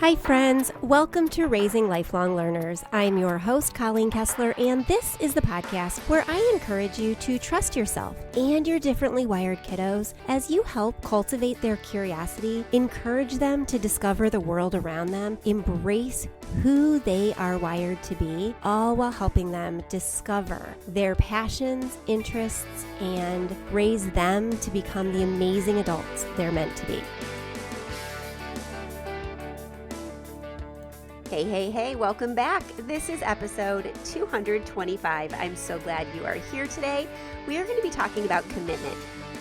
Hi friends, welcome to Raising Lifelong Learners. I'm your host, Colleen Kessler, and this is the podcast where I encourage you to trust yourself and your differently wired kiddos as you help cultivate their curiosity, encourage them to discover the world around them, embrace who they are wired to be, all while helping them discover their passions, interests, and raise them to become the amazing adults they're meant to be. Hey, welcome back. This is episode 225. I'm so glad you are here today. We are going to be talking about commitment,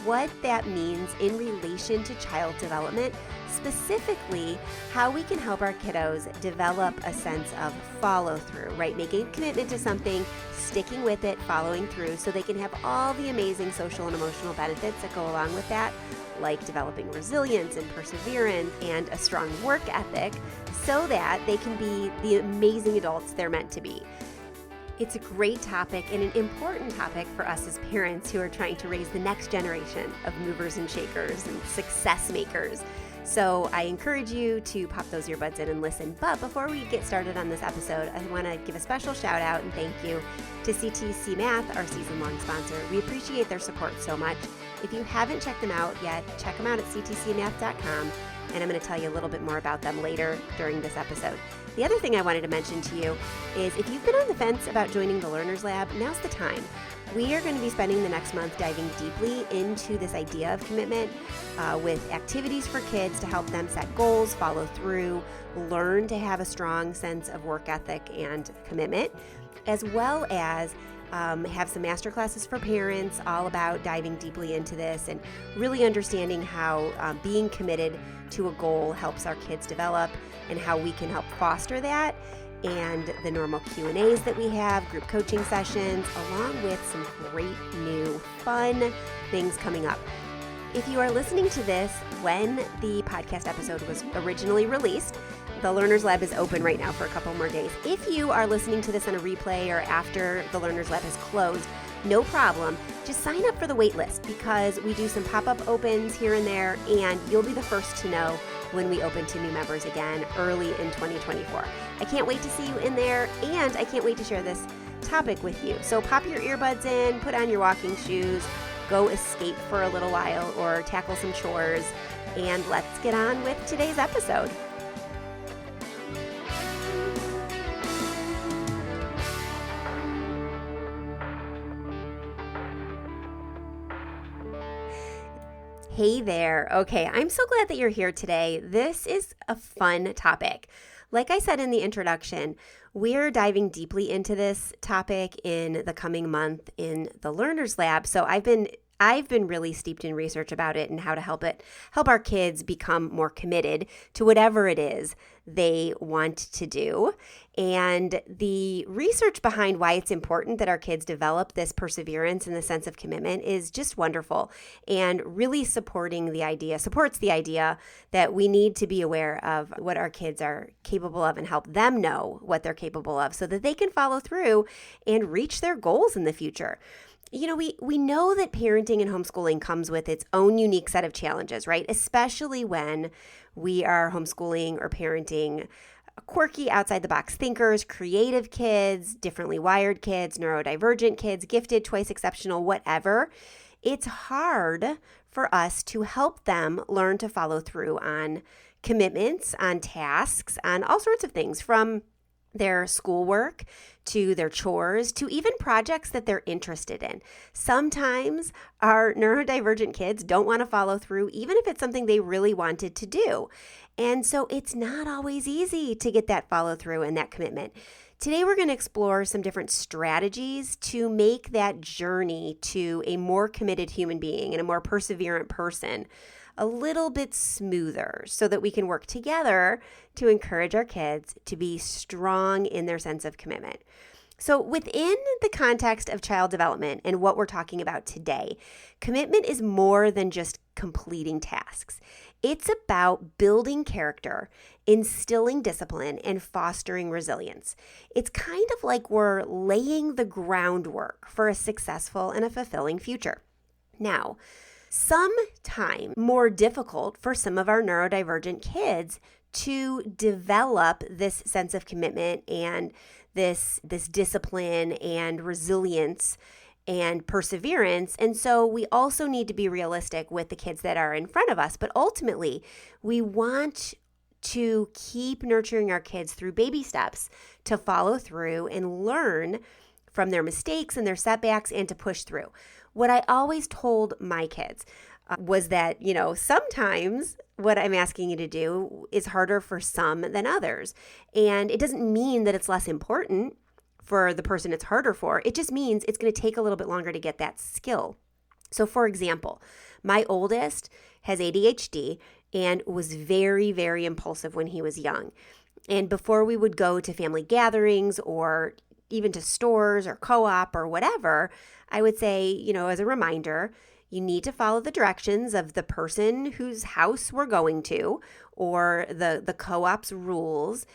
what that means in relation to child development, specifically how we can help our kiddos develop a sense of follow through, right? Making a commitment to something, sticking with it, following through so they can have all the amazing social and emotional benefits that go along with that, like developing resilience and perseverance and a strong work ethic so that they can be the amazing adults they're meant to be. It's a great topic and an important topic for us as parents who are trying to raise the next generation of movers and shakers and success makers. So I encourage you to pop those earbuds in and listen. But before we get started on this episode, I want to give a special shout out and thank you to CTC Math, our season-long sponsor. We appreciate their support so much. If you haven't checked them out yet, check them out at ctcmath.com, and I'm going to tell you a little bit more about them later during this episode. The other thing I wanted to mention to you is if you've been on the fence about joining the Learners Lab, now's the time. We are going to be spending the next month diving deeply into this idea of commitment with activities for kids to help them set goals, follow through, learn to have a strong sense of work ethic and commitment, as well as have some masterclasses for parents all about diving deeply into this and really understanding how being committed to a goal helps our kids develop and how we can help foster that, and the normal Q&As that we have, group coaching sessions, along with some great new fun things coming up. If you are listening to this when the podcast episode was originally released, the Learners Lab is open right now for a couple more days. If you are listening to this on a replay or after the Learners Lab has closed, no problem. Just sign up for the wait list because we do some pop-up opens here and there, and you'll be the first to know when we open to new members again early in 2024. I can't wait to see you in there, and I can't wait to share this topic with you. So pop your earbuds in, put on your walking shoes, go escape for a little while or tackle some chores, and let's get on with today's episode. Hey there. Okay, I'm so glad that you're here today. This is a fun topic. Like I said in the introduction, we're diving deeply into this topic in the coming month in the Learners Lab. So I've been really steeped in research about it and how to help our kids become more committed to whatever it is they want to do. And the research behind why it's important that our kids develop this perseverance and the sense of commitment is just wonderful and really supports the idea that we need to be aware of what our kids are capable of and help them know what they're capable of so that they can follow through and reach their goals in the future. You know, we know that parenting and homeschooling comes with its own unique set of challenges, right? Especially when we are homeschooling or parenting quirky, outside-the-box thinkers, creative kids, differently wired kids, neurodivergent kids, gifted, twice exceptional, whatever. It's hard for us to help them learn to follow through on commitments, on tasks, on all sorts of things, from their schoolwork to their chores to even projects that they're interested in. Sometimes our neurodivergent kids don't want to follow through, even if it's something they really wanted to do. And so it's not always easy to get that follow through and that commitment. Today, we're going to explore some different strategies to make that journey to a more committed human being and a more perseverant person a little bit smoother so that we can work together to encourage our kids to be strong in their sense of commitment. So within the context of child development and what we're talking about today, commitment is more than just completing tasks. It's about building character, instilling discipline, and fostering resilience. It's kind of like we're laying the groundwork for a successful and a fulfilling future. Now, sometimes more difficult for some of our neurodivergent kids to develop this sense of commitment and this discipline and resilience and perseverance. And so we also need to be realistic with the kids that are in front of us. But ultimately, we want to keep nurturing our kids through baby steps to follow through and learn from their mistakes and their setbacks and to push through. What I always told my kids was that, sometimes what I'm asking you to do is harder for some than others. And it doesn't mean that it's less important for the person it's harder for. It just means it's going to take a little bit longer to get that skill. So for example, my oldest has ADHD and was very, very impulsive when he was young. And before we would go to family gatherings or even to stores or co-op or whatever, I would say, as a reminder, you need to follow the directions of the person whose house we're going to or the co-op's rules.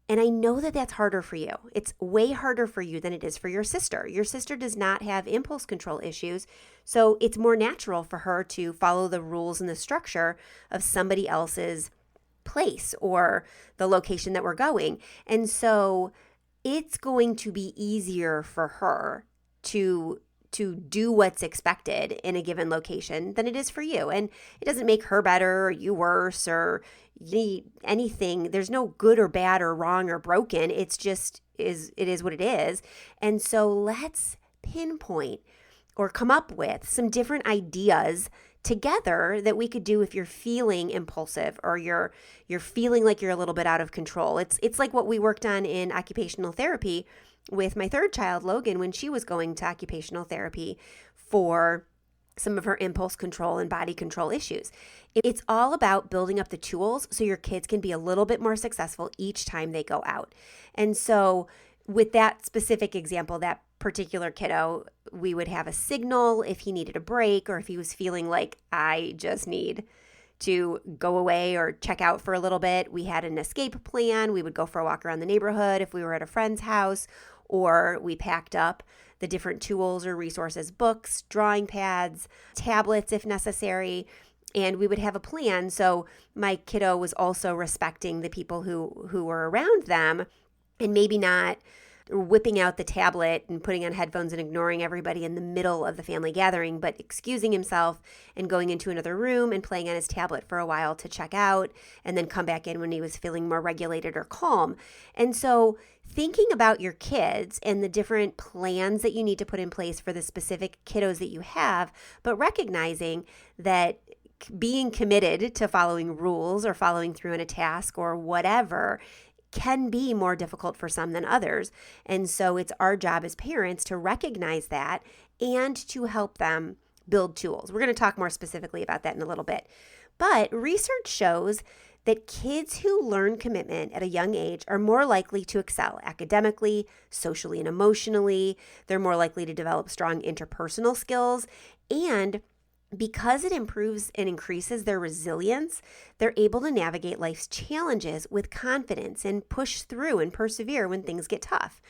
And I know that that's harder for you. It's way harder for you than it is for your sister. Your sister does not have impulse control issues, so it's more natural for her to follow the rules and the structure of somebody else's place or the location that we're going. And so it's going to be easier for her to do what's expected in a given location than it is for you. And it doesn't make her better or you worse or anything. There's no good or bad or wrong or broken. It's just it is what it is. And so let's pinpoint or come up with some different ideas together that we could do if you're feeling impulsive or you're feeling like you're a little bit out of control. It's like what we worked on in occupational therapy with my third child, Logan, when she was going to occupational therapy for some of her impulse control and body control issues. It's all about building up the tools so your kids can be a little bit more successful each time they go out. And so with that specific example, that particular kiddo, we would have a signal if he needed a break or if he was feeling like, I just need to go away or check out for a little bit. We had an escape plan. We would go for a walk around the neighborhood if we were at a friend's house, or we packed up the different tools or resources, books, drawing pads, tablets if necessary, and we would have a plan. So my kiddo was also respecting the people who were around them and maybe not whipping out the tablet and putting on headphones and ignoring everybody in the middle of the family gathering, but excusing himself and going into another room and playing on his tablet for a while to check out and then come back in when he was feeling more regulated or calm. And so thinking about your kids and the different plans that you need to put in place for the specific kiddos that you have, but recognizing that being committed to following rules or following through on a task or whatever can be more difficult for some than others. And so it's our job as parents to recognize that and to help them build tools. We're going to talk more specifically about that in a little bit. But research shows that kids who learn commitment at a young age are more likely to excel academically, socially, and emotionally. They're more likely to develop strong interpersonal skills, and because it improves and increases their resilience, they're able to navigate life's challenges with confidence and push through and persevere when things get tough.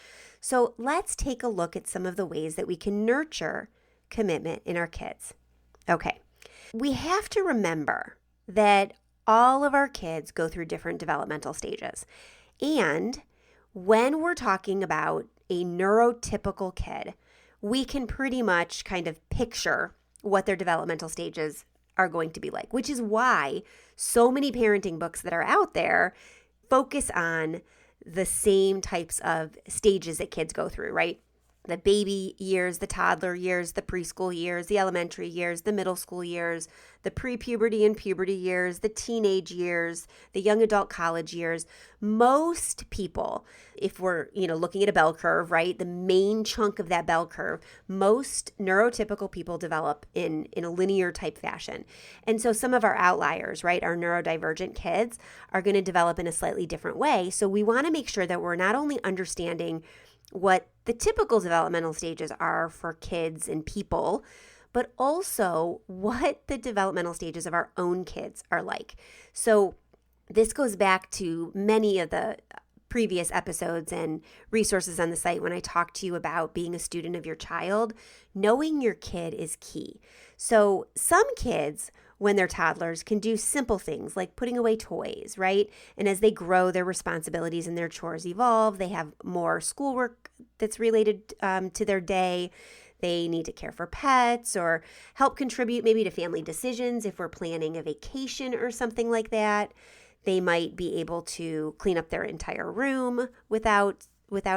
So let's take a look at some of the ways that we can nurture commitment in our kids. Okay, we have to remember that all of our kids go through different developmental stages. And when we're talking about a neurotypical kid, we can pretty much kind of picture what their developmental stages are going to be like, which is why so many parenting books that are out there focus on the same types of stages that kids go through, right? The baby years, the toddler years, the preschool years, the elementary years, the middle school years, the pre-puberty and puberty years, the teenage years, the young adult college years. Most people, if we're, looking at a bell curve, right, the main chunk of that bell curve, most neurotypical people develop in a linear type fashion. And so some of our outliers, right, our neurodivergent kids are going to develop in a slightly different way. So we want to make sure that we're not only understanding what the typical developmental stages are for kids and people, but also what the developmental stages of our own kids are like. So this goes back to many of the previous episodes and resources on the site when I talk to you about being a student of your child, knowing your kid is key. So some kids, when they're toddlers, can do simple things like putting away toys, right? And as they grow, their responsibilities and their chores evolve. They have more schoolwork that's related to their day. They need to care for pets or help contribute maybe to family decisions if we're planning a vacation or something like that. They might be able to clean up their entire room without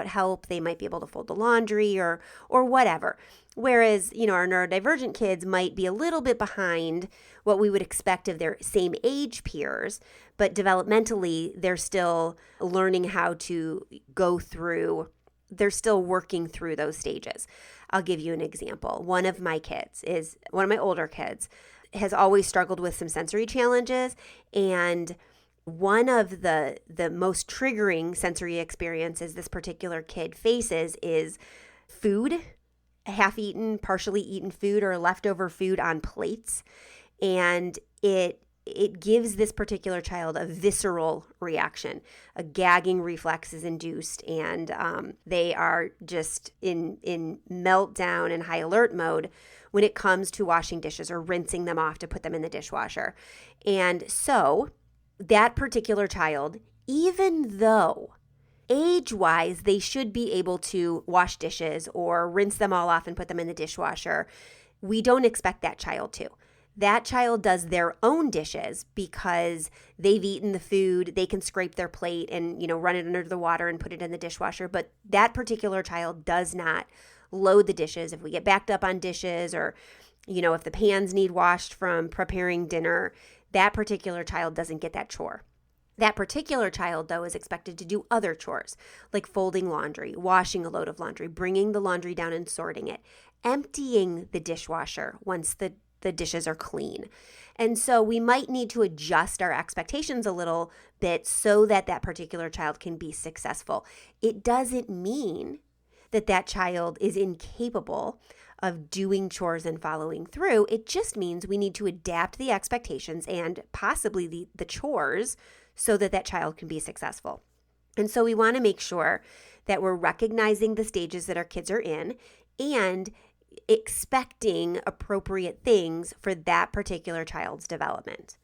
help. They might be able to fold the laundry or whatever. Whereas, our neurodivergent kids might be a little bit behind what we would expect of their same age peers, but developmentally, they're still learning how to go through, they're still working through those stages. I'll give you an example. One of my older kids, has always struggled with some sensory challenges, and one of the most triggering sensory experiences this particular kid faces is food, half-eaten, partially eaten food or leftover food on plates. And it gives this particular child a visceral reaction. A gagging reflex is induced, and they are just in meltdown and high alert mode when it comes to washing dishes or rinsing them off to put them in the dishwasher. And so that particular child, even though age-wise they should be able to wash dishes or rinse them all off and put them in the dishwasher, we don't expect that child to. That child does their own dishes because they've eaten the food, they can scrape their plate and, run it under the water and put it in the dishwasher. But that particular child does not load the dishes. If we get backed up on dishes or, if the pans need washed from preparing dinner, that particular child doesn't get that chore. That particular child, though, is expected to do other chores like folding laundry, washing a load of laundry, bringing the laundry down and sorting it, emptying the dishwasher once the dishes are clean. And so we might need to adjust our expectations a little bit so that particular child can be successful. It doesn't mean that child is incapable of doing chores and following through. It just means we need to adapt the expectations and possibly the chores so that child can be successful. And so we want to make sure that we're recognizing the stages that our kids are in and expecting appropriate things for that particular child's development.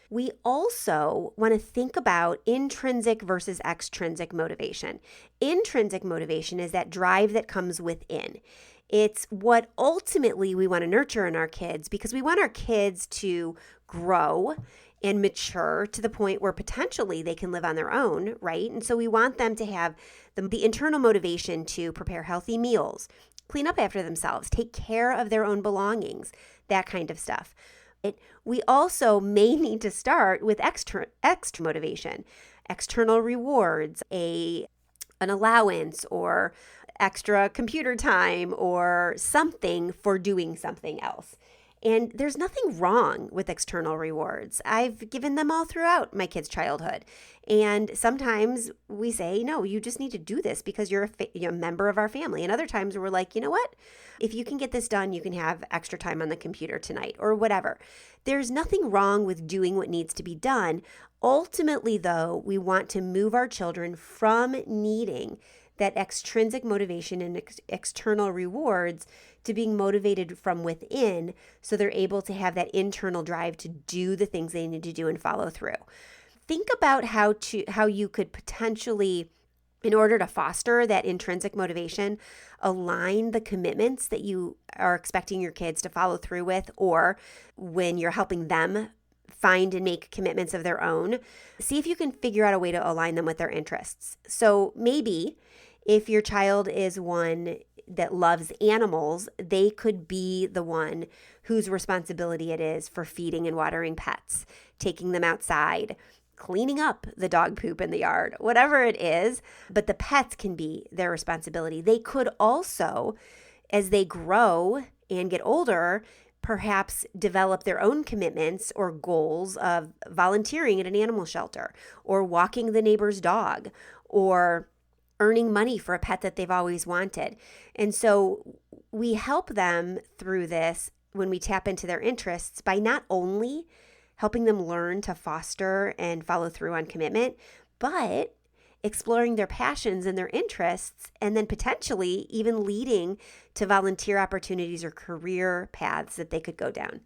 We also want to think about intrinsic versus extrinsic motivation. Intrinsic motivation is that drive that comes within. It's what ultimately we want to nurture in our kids because we want our kids to grow and mature to the point where potentially they can live on their own, right? And so we want them to have the internal motivation to prepare healthy meals, clean up after themselves, take care of their own belongings, that kind of stuff. We also may need to start with extra motivation, external rewards, an allowance or extra computer time or something for doing something else. And there's nothing wrong with external rewards. I've given them all throughout my kids' childhood. And sometimes we say, no, you just need to do this because you're a member of our family. And other times we're like, you know what? If you can get this done, you can have extra time on the computer tonight or whatever. There's nothing wrong with doing what needs to be done. Ultimately, though, we want to move our children from needing that extrinsic motivation and external rewards to being motivated from within so they're able to have that internal drive to do the things they need to do and follow through. Think about how you could potentially, in order to foster that intrinsic motivation, align the commitments that you are expecting your kids to follow through with, or when you're helping them find and make commitments of their own. See if you can figure out a way to align them with their interests. So maybe if your child is one that loves animals, they could be the one whose responsibility it is for feeding and watering pets, taking them outside, cleaning up the dog poop in the yard, whatever it is. But the pets can be their responsibility. They could also, as they grow and get older, perhaps develop their own commitments or goals of volunteering at an animal shelter or walking the neighbor's dog or earning money for a pet that they've always wanted. And so we help them through this when we tap into their interests by not only helping them learn to foster and follow through on commitment, but exploring their passions and their interests, and then potentially even leading to volunteer opportunities or career paths that they could go down.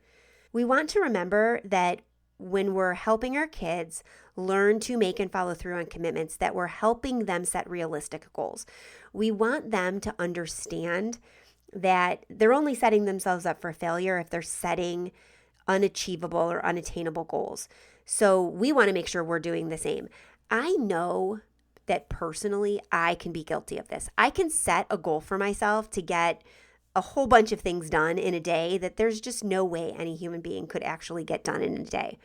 We want to remember that when we're helping our kids learn to make and follow through on commitments, that we're helping them set realistic goals. We want them to understand that they're only setting themselves up for failure if they're setting unachievable or unattainable goals. So we want to make sure we're doing the same. I know that personally, I can be guilty of this. I can set a goal for myself to get a whole bunch of things done in a day that there's just no way any human being could actually get done in a day.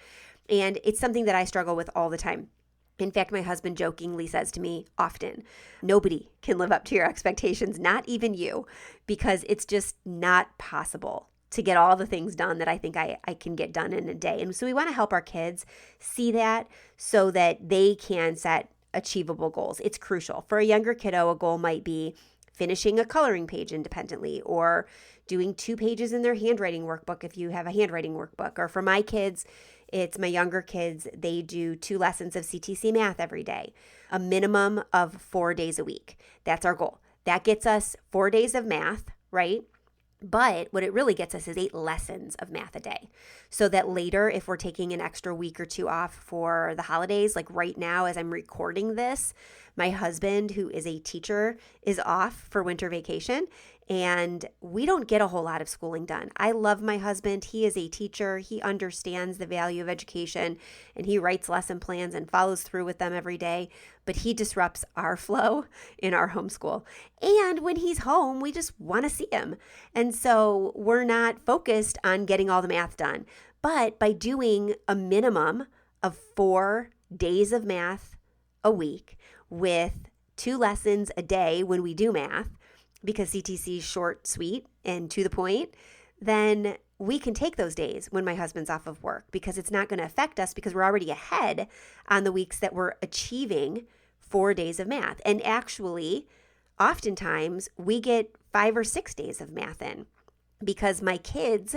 And it's something that I struggle with all the time. In fact, my husband jokingly says to me often, nobody can live up to your expectations, not even you, because it's just not possible to get all the things done that I think I can get done in a day. And so we want to help our kids see that so that they can set achievable goals. It's crucial. For a younger kiddo, a goal might be finishing a coloring page independently, or doing 2 pages in their handwriting workbook if you have a handwriting workbook. Or for my kids, it's my younger kids, they do 2 lessons of CTC math every day, a minimum of 4 days a week. That's our goal. That gets us 4 days of math, right? But what it really gets us is 8 lessons of math a day. So that later, if we're taking an extra week or 2 off for the holidays, like right now as I'm recording this, my husband, who is a teacher, is off for winter vacation, and we don't get a whole lot of schooling done. I love my husband. He is a teacher. He understands the value of education, and he writes lesson plans and follows through with them every day, but he disrupts our flow in our homeschool. And when he's home, we just want to see him. And so we're not focused on getting all the math done. But by doing a minimum of 4 days of math a week with 2 lessons a day when we do math, because CTC is short, sweet, and to the point, then we can take those days when my husband's off of work, because it's not going to affect us because we're already ahead on the weeks that we're achieving 4 days of math. And actually, oftentimes we get 5 or 6 days of math in, because my kids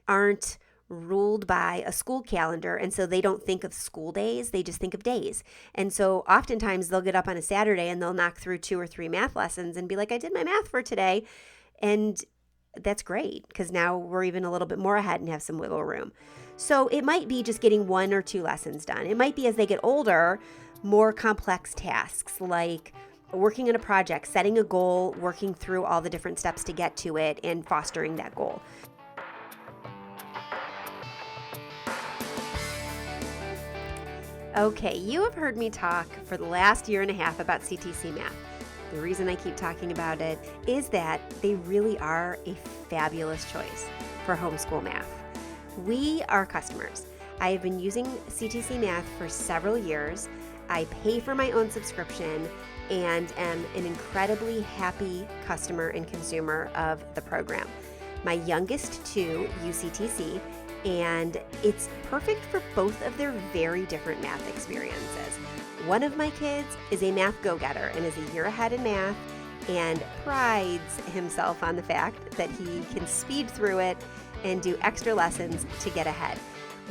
aren't ruled by a school calendar, and so they don't think of school days, they just think of days. And so oftentimes they'll get up on a Saturday and they'll knock through 2 or 3 math lessons and be like, I did my math for today. And that's great, because now we're even a little bit more ahead and have some wiggle room. So it might be just getting 1 or 2 lessons done. It might be, as they get older, more complex tasks like working on a project, setting a goal, working through all the different steps to get to it, and fostering that goal. Okay, you have heard me talk for the last 1.5 years about CTC math. The reason I keep talking about it is that they really are a fabulous choice for homeschool math. We are customers. I have been using CTC math for several years. I pay for my own subscription and am an incredibly happy customer and consumer of the program. My youngest 2 use CTC, and it's perfect for both of their very different math experiences. One of my kids is a math go-getter and is a year ahead in math and prides himself on the fact that he can speed through it and do extra lessons to get ahead.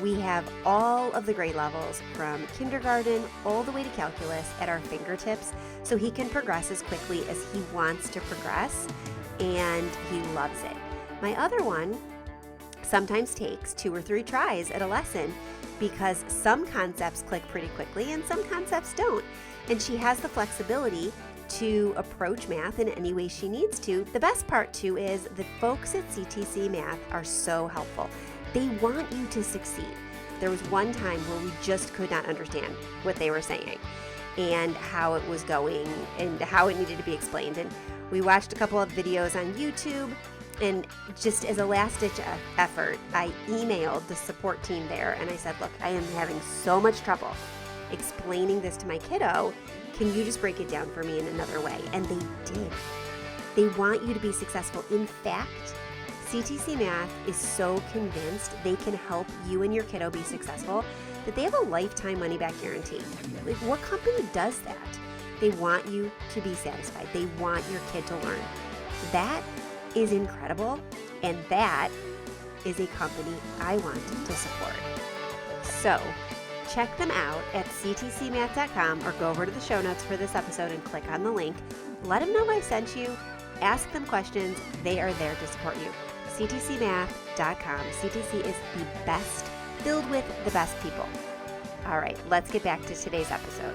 We have all of the grade levels from kindergarten all the way to calculus at our fingertips, so he can progress as quickly as he wants to progress, and he loves it. My other one sometimes takes 2 or 3 tries at a lesson, because some concepts click pretty quickly and some concepts don't. And she has the flexibility to approach math in any way she needs to. The best part too is the folks at CTC Math are so helpful. They want you to succeed. There was one time where we just could not understand what they were saying and how it was going and how it needed to be explained. And we watched a couple of videos on YouTube, and just as a last-ditch effort, I emailed the support team there and I said, look, I am having so much trouble explaining this to my kiddo. Can you just break it down for me in another way? And they did. They want you to be successful. In fact, CTC Math is so convinced they can help you and your kiddo be successful that they have a lifetime money-back guarantee. Like, what company does that? They want you to be satisfied. They want your kid to learn. That is incredible, and that is a company I want to support. So, Check them out at ctcmath.com or go over to the show notes for this episode and click on the link. Let them know I sent you. Ask them questions. They are there to support you. ctcmath.com. CTC is the best, filled with the best people. All right, let's get back to today's episode.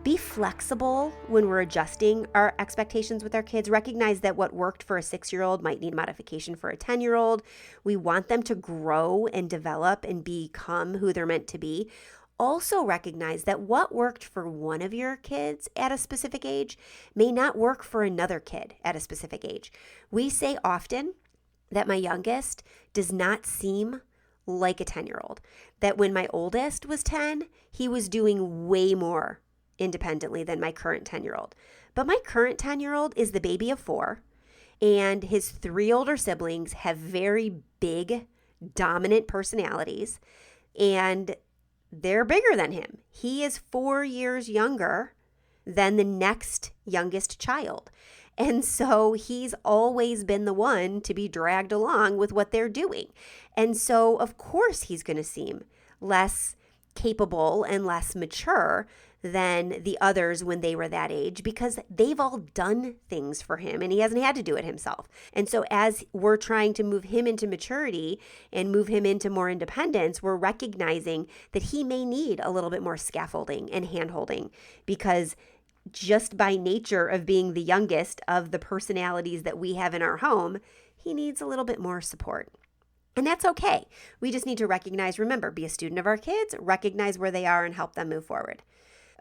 Be flexible when we're adjusting our expectations with our kids. Recognize that what worked for a 6-year-old might need modification for a 10-year-old. We want them to grow and develop and become who they're meant to be. Also recognize that what worked for one of your kids at a specific age may not work for another kid at a specific age. We say often that my youngest does not seem like a 10-year-old. That when my oldest was 10, he was doing way more independently than my current 10-year-old. But my current 10-year-old is the baby of 4, and his 3 older siblings have very big, dominant personalities, and they're bigger than him. He is 4 years younger than the next youngest child. And so he's always been the one to be dragged along with what they're doing. And so, of course, he's going to seem less capable and less mature than the others when they were that age, because they've all done things for him and he hasn't had to do it himself. And so as we're trying to move him into maturity and move him into more independence, we're recognizing that he may need a little bit more scaffolding and handholding, because just by nature of being the youngest of the personalities that we have in our home, he needs a little bit more support. And that's okay. We just need to recognize, remember, be a student of our kids, recognize where they are and help them move forward.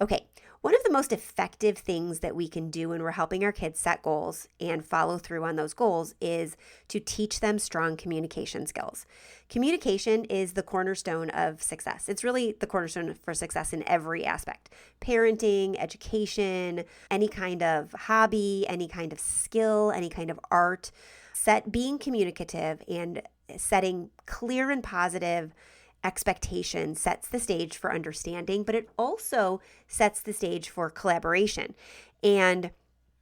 Okay, one of the most effective things that we can do when we're helping our kids set goals and follow through on those goals is to teach them strong communication skills. Communication is the cornerstone of success. It's really the cornerstone for success in every aspect. Parenting, education, any kind of hobby, any kind of skill, any kind of art. Being communicative and setting clear and positive expectation sets the stage for understanding, but it also sets the stage for collaboration, and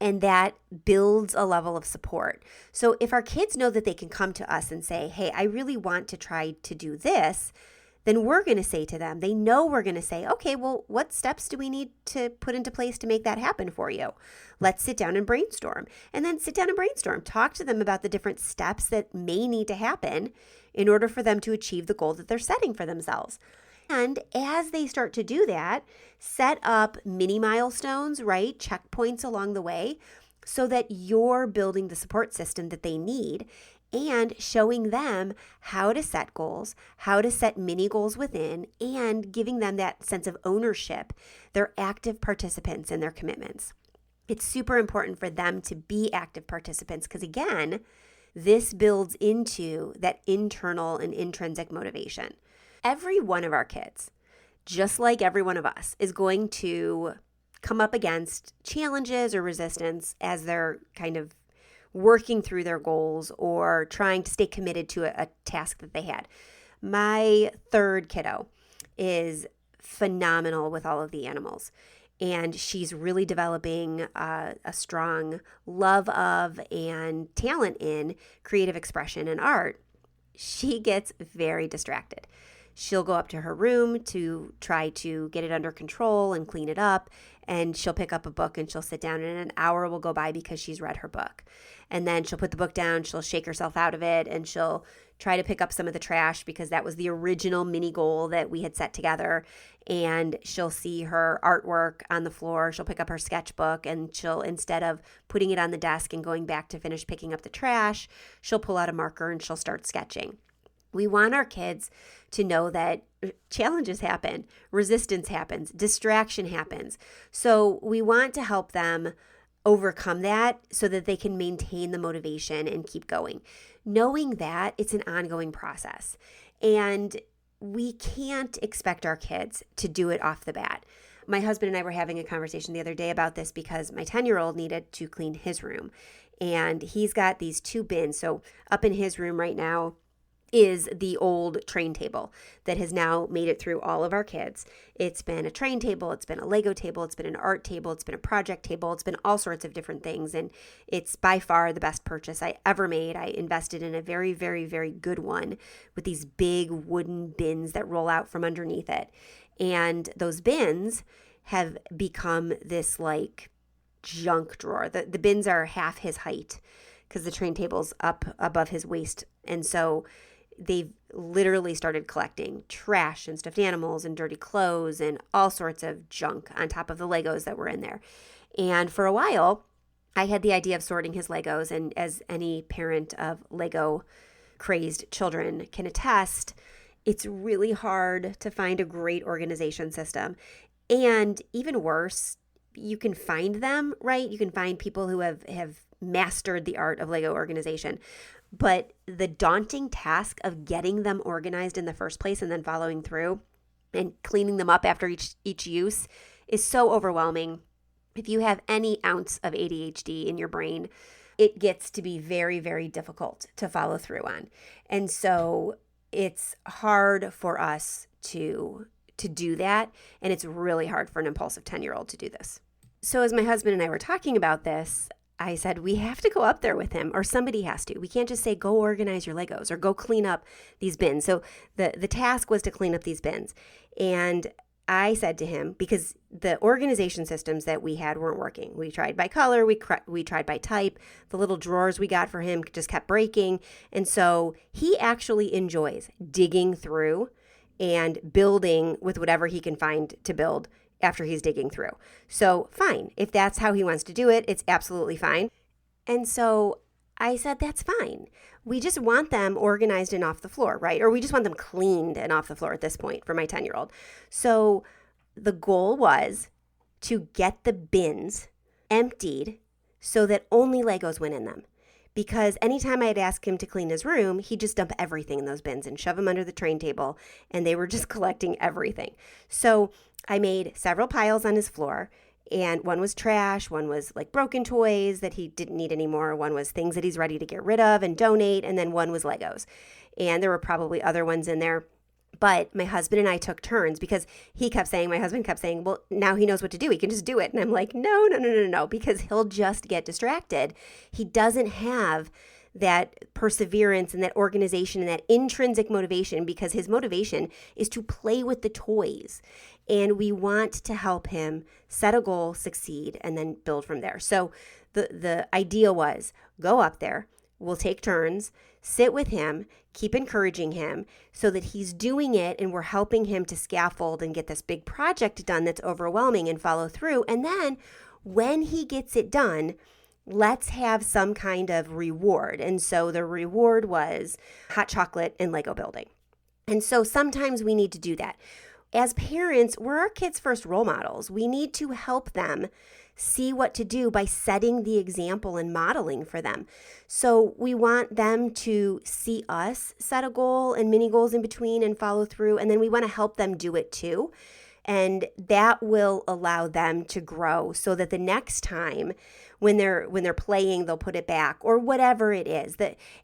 that builds a level of support. So if our kids know that they can come to us and say, hey, I really want to try to do this, then we're going to say to them, they know we're going to say, okay, well, what steps do we need to put into place to make that happen for you? Let's sit down and brainstorm. And then sit down and brainstorm. Talk to them about the different steps that may need to happen in order for them to achieve the goal that they're setting for themselves. And as they start to do that, set up mini milestones, right? Checkpoints along the way, so that you're building the support system that they need and showing them how to set goals, how to set mini goals within, and giving them that sense of ownership. They're active participants in their commitments. It's super important for them to be active participants because, again, this builds into that internal and intrinsic motivation. Every one of our kids, just like every one of us, is going to come up against challenges or resistance as they're kind of working through their goals or trying to stay committed to a task that they had. My 3rd kiddo is phenomenal with all of the animals, and she's really developing a strong love of and talent in creative expression and art. She gets very distracted. She'll go up to her room to try to get it under control and clean it up, and she'll pick up a book and she'll sit down, and an hour will go by because she's read her book. And then she'll put the book down, she'll shake herself out of it, and she'll try to pick up some of the trash because that was the original mini goal that we had set together. And she'll see her artwork on the floor. She'll pick up her sketchbook, and she'll, instead of putting it on the desk and going back to finish picking up the trash, she'll pull out a marker and she'll start sketching. We want our kids to know that challenges happen, resistance happens, distraction happens. So we want to help them overcome that so that they can maintain the motivation and keep going, knowing that it's an ongoing process. And we can't expect our kids to do it off the bat. My husband and I were having a conversation the other day about this because my 10-year-old needed to clean his room. And he's got these 2 bins. So up in his room right now, is the old train table that has now made it through all of our kids. It's been a train table, it's been a Lego table, it's been an art table, it's been a project table, it's been all sorts of different things. And it's by far the best purchase I ever made. I invested in a very, very, very good one with these big wooden bins that roll out from underneath it. And those bins have become this like junk drawer. The bins are half his height because the train table's up above his waist. And so they've literally started collecting trash and stuffed animals and dirty clothes and all sorts of junk on top of the Legos that were in there. And for a while, I had the idea of sorting his Legos. And as any parent of Lego crazed children can attest, it's really hard to find a great organization system. And even worse, you can find them, right? You can find people who have mastered the art of Lego organization. But the daunting task of getting them organized in the first place and then following through and cleaning them up after each use is so overwhelming. If you have any ounce of ADHD in your brain, it gets to be very, very difficult to follow through on. And so it's hard for us to do that. And it's really hard for an impulsive 10-year-old to do this. So as my husband and I were talking about this, I said, we have to go up there with him, or somebody has to. We can't just say, go organize your Legos or go clean up these bins. So the task was to clean up these bins. And I said to him, because the organization systems that we had weren't working. We tried by color, we tried by type. The little drawers we got for him just kept breaking. And so he actually enjoys digging through and building with whatever he can find to build after he's digging through. So fine. If that's how he wants to do it, it's absolutely fine. And so I said, that's fine. We just want them organized and off the floor, right? Or we just want them cleaned and off the floor at this point for my 10-year-old. So the goal was to get the bins emptied so that only Legos went in them. Because anytime I'd ask him to clean his room, he'd just dump everything in those bins and shove them under the train table, and they were just collecting everything. So I made several piles on his floor, and one was trash, one was like broken toys that he didn't need anymore, one was things that he's ready to get rid of and donate, and then one was Legos. And there were probably other ones in there. But my husband and I took turns because my husband kept saying, well, now he knows what to do. He can just do it. And I'm like, no, because he'll just get distracted. He doesn't have that perseverance and that organization and that intrinsic motivation, because his motivation is to play with the toys. And we want to help him set a goal, succeed, and then build from there. So the idea was go up there. We'll take turns, sit with him, keep encouraging him so that he's doing it and we're helping him to scaffold and get this big project done that's overwhelming and follow through. And then when he gets it done, let's have some kind of reward. And so the reward was hot chocolate and Lego building. And so sometimes we need to do that. As parents, we're our kids' first role models. We need to help them see what to do by setting the example and modeling for them. So we want them to see us set a goal and mini goals in between and follow through. And then we want to help them do it too. And that will allow them to grow so that the next time when they're playing, they'll put it back or whatever it is.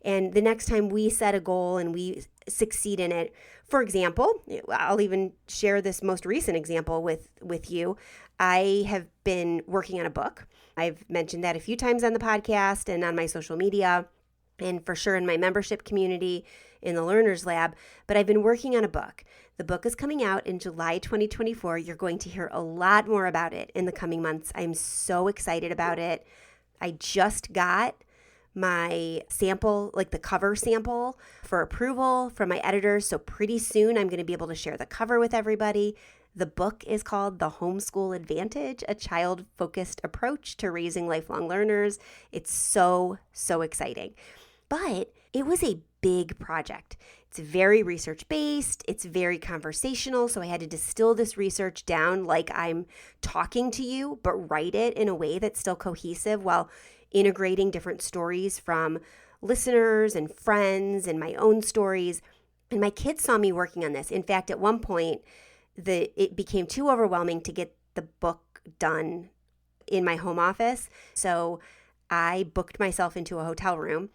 And the next time we set a goal and we succeed in it, for example, I'll even share this most recent example with you. I have been working on a book. I've mentioned that a few times on the podcast and on my social media, and for sure in my membership community in the Learners Lab, but I've been working on a book. The book is coming out in July 2024. You're going to hear a lot more about it in the coming months. I'm so excited about it. I just got my sample, like the cover sample for approval from my editors. So pretty soon I'm going to be able to share the cover with everybody. The book is called The Homeschool Advantage, a child-focused approach to raising lifelong learners. It's so, so exciting. But it was a big project. It's very research-based. It's very conversational. So I had to distill this research down like I'm talking to you, but write it in a way that's still cohesive while integrating different stories from listeners and friends and my own stories. And my kids saw me working on this. In fact, at one point, it became too overwhelming to get the book done in my home office. So I booked myself into a hotel room,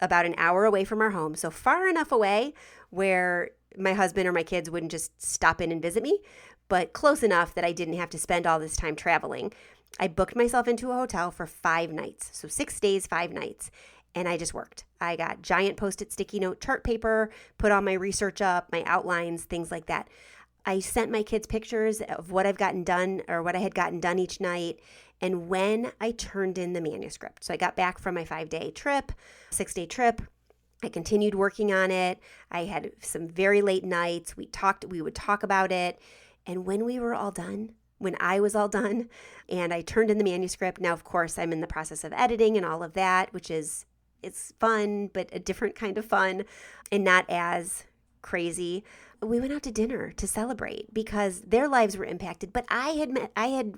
about an hour away from our home, so far enough away where my husband or my kids wouldn't just stop in and visit me, but close enough that I didn't have to spend all this time traveling. I booked myself into a hotel for 5 nights, so 6 days, 5 nights, and I just worked. I got giant Post-it sticky note chart paper, put all my research up, my outlines, things like that. I sent my kids pictures of what I've gotten done or what I had gotten done each night, and when I turned in the manuscript. So I got back from my 5-day trip, 6-day trip. I continued working on it. I had some very late nights. We would talk about it. And when we were all done, when I was all done and I turned in the manuscript, now of course I'm in the process of editing and all of that, it's fun, but a different kind of fun and not as crazy. We went out to dinner to celebrate because their lives were impacted, but I had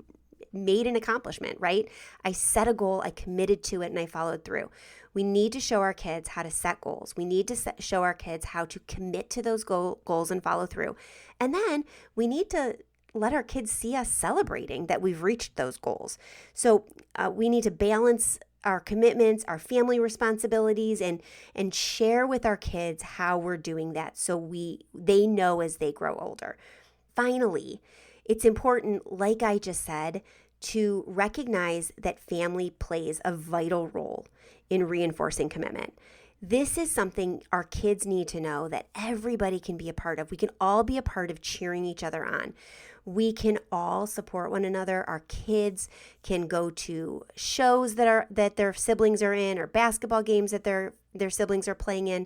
made an accomplishment, right? I set a goal, I committed to it, and I followed through. We need to show our kids how to set goals. We need to show our kids how to commit to those goals and follow through. And then we need to let our kids see us celebrating that we've reached those goals. So we need to balance our commitments, our family responsibilities, and share with our kids how we're doing that so they know as they grow older. Finally, it's important, like I just said, to recognize that family plays a vital role in reinforcing commitment. This is something our kids need to know that everybody can be a part of. We can all be a part of cheering each other on. We can all support one another. Our kids can go to shows that their siblings are in, or basketball games that their siblings are playing in.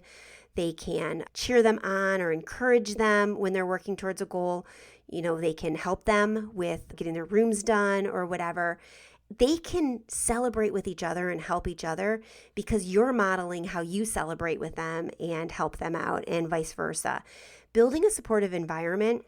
They can cheer them on or encourage them when they're working towards a goal. They can help them with getting their rooms done or whatever. They can celebrate with each other and help each other because you're modeling how you celebrate with them and help them out, and vice versa. Building a supportive environment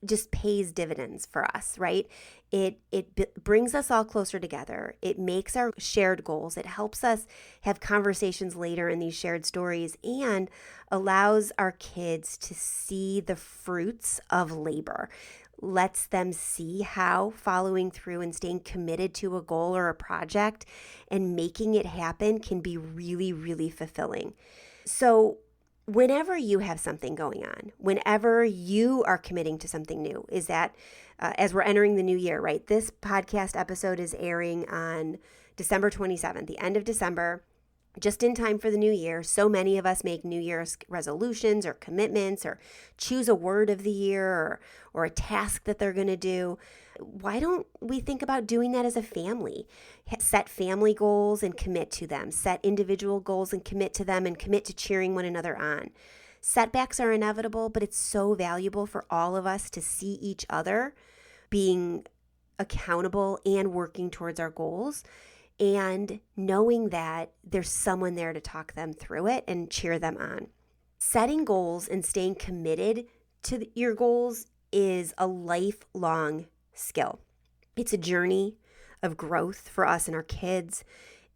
just pays dividends for us, right? It brings us all closer together. It makes our shared goals. It helps us have conversations later in these shared stories and allows our kids to see the fruits of labor. Lets them see how following through and staying committed to a goal or a project and making it happen can be really, really fulfilling. So whenever you have something going on, whenever you are committing to something new, is that as we're entering the new year, right? This podcast episode is airing on December 27th, the end of December, just in time for the new year. So many of us make New Year's resolutions or commitments or choose a word of the year or a task that they're going to do. Why don't we think about doing that as a family? Set family goals and commit to them. Set individual goals and commit to them, and commit to cheering one another on. Setbacks are inevitable, but it's so valuable for all of us to see each other being accountable and working towards our goals, and knowing that there's someone there to talk them through it and cheer them on. Setting goals and staying committed to your goals is a lifelong skill. It's a journey of growth for us and our kids.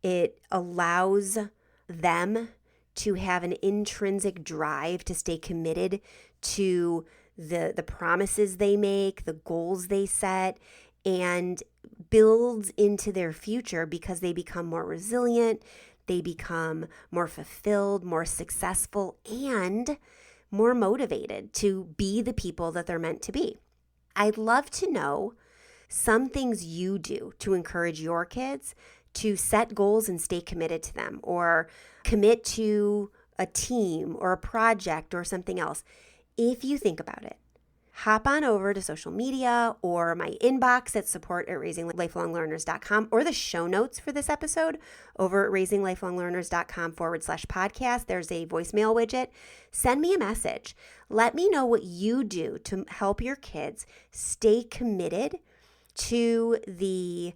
It allows them to have an intrinsic drive to stay committed to the promises they make, the goals they set, and builds into their future because they become more resilient, they become more fulfilled, more successful, and more motivated to be the people that they're meant to be. I'd love to know some things you do to encourage your kids to set goals and stay committed to them, or commit to a team or a project or something else. If you think about it, hop on over to social media or my inbox at support@raisinglifelonglearners.com, or the show notes for this episode over at raisinglifelonglearners.com/podcast. There's a voicemail widget. Send me a message. Let me know what you do to help your kids stay committed to the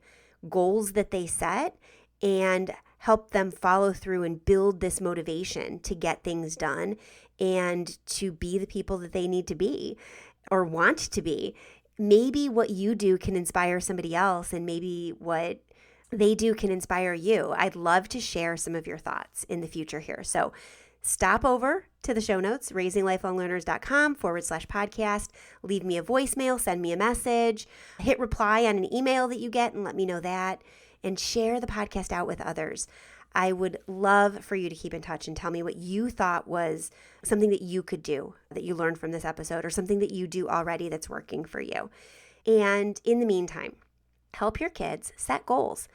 goals that they set and help them follow through and build this motivation to get things done and to be the people that they need to be or want to be. Maybe what you do can inspire somebody else, and maybe what they do can inspire you. I'd love to share some of your thoughts in the future here. So stop over to the show notes, raisinglifelonglearners.com/podcast. Leave me a voicemail, send me a message, hit reply on an email that you get and let me know that. and share the podcast out with others. I would love for you to keep in touch and tell me what you thought was something that you could do, that you learned from this episode, or something that you do already that's working for you. And in the meantime, help your kids set goals.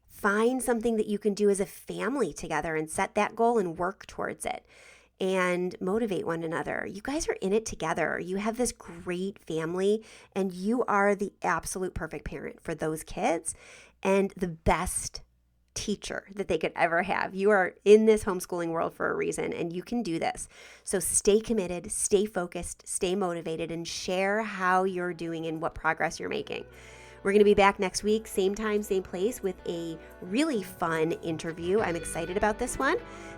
Find something that you can do as a family together and set that goal and work towards it and motivate one another. You guys are in it together. You have this great family and you are the absolute perfect parent for those kids and the best teacher that they could ever have. You are in this homeschooling world for a reason and you can do this. So stay committed, stay focused, stay motivated, and share how you're doing and what progress you're making. We're going to be back next week, same time, same place, with a really fun interview. I'm excited about this one.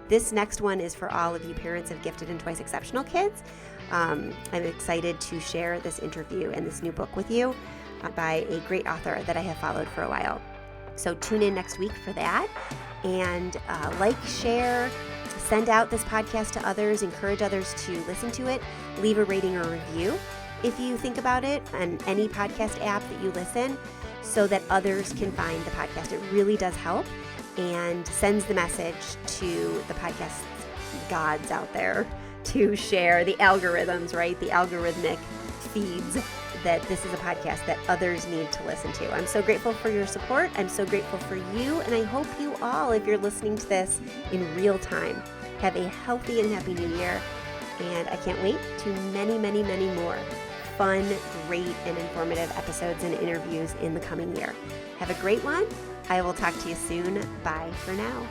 This next one is for all of you parents of gifted and twice exceptional kids. I'm excited to share this interview and this new book with you by a great author that I have followed for a while. So tune in next week for that, and share, send out this podcast to others, encourage others to listen to it, leave a rating or review if you think about it on any podcast app that you listen so that others can find the podcast. It really does help and sends the message to the podcast gods out there to share the algorithms, right? The algorithmic feeds that this is a podcast that others need to listen to. I'm so grateful for your support. I'm so grateful for you. And I hope you all, if you're listening to this in real time, have a healthy and happy new year. And I can't wait to many, many, many more fun, great, and informative episodes and interviews in the coming year. Have a great one. I will talk to you soon. Bye for now.